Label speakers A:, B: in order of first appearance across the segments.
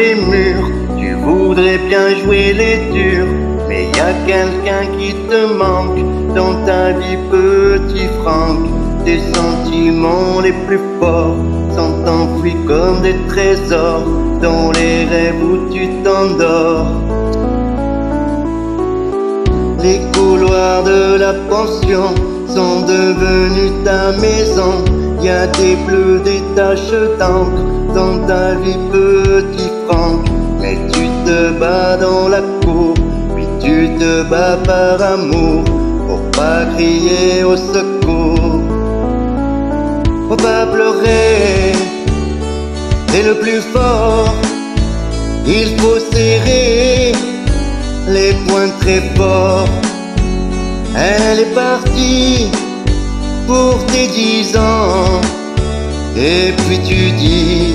A: les murs. Tu voudrais bien jouer les durs, mais y a quelqu'un qui te manque dans ta vie, petit Franck. Tes sentiments les plus forts sont enfouis comme des trésors dans les rêves où tu t'endors. Les couloirs de la pension sont devenus ta maison. Y a des bleus, des taches d'encre dans ta vie, petit Franck. Mais tu te bats dans la cour, puis tu te bats par amour, pour pas crier au secours. Faut pas pleurer, t'es le plus fort. Il faut serrer les poings très forts. Elle est partie pour tes 10 ans, et puis tu dis,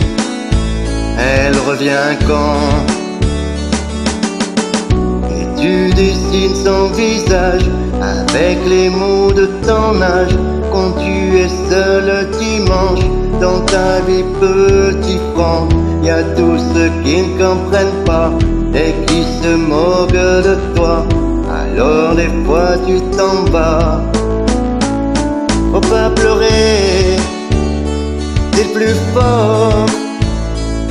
A: elle revient quand? Et tu dessines son visage avec les mots de ton âge, quand tu es seul le dimanche dans ta vie, petit Franck. Y a tous ceux qui ne comprennent pas et qui se moquent de toi, alors des fois tu t'en vas. Faut pas pleurer, t'es le plus fort.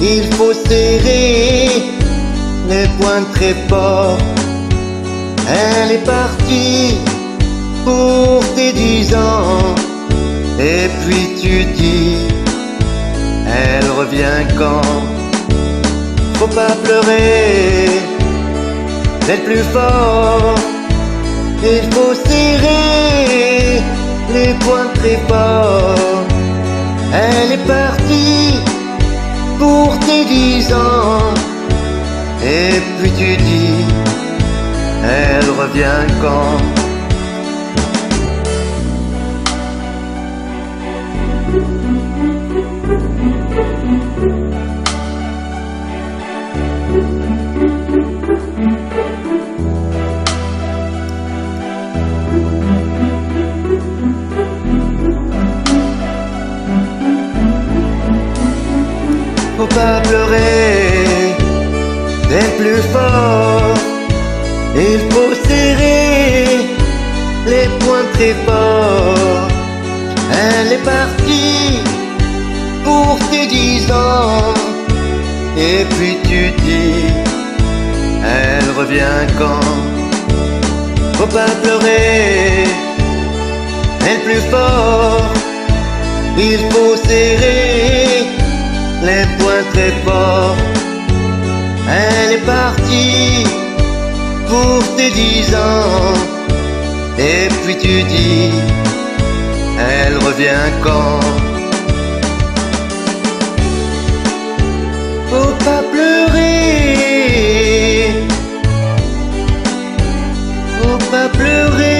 A: Il faut serrer les poings très forts. Elle est partie pour tes 10 ans, et puis tu dis, elle revient quand? Faut pas pleurer, t'es le plus fort. Il faut serrer les poings très forts. Elle est partie pour tes 10 ans, et puis tu dis, elle revient quand? Faut pas pleurer, t'es le plus fort. Il faut serrer les poings très forts. Elle est partie pour tes 10 ans, et puis tu dis, elle revient quand? Faut pas pleurer, t'es le plus fort. Il faut serrer les poings très forts. Elle est partie pour tes 10 ans, et puis tu dis, elle revient quand? Faut pas pleurer, faut pas pleurer.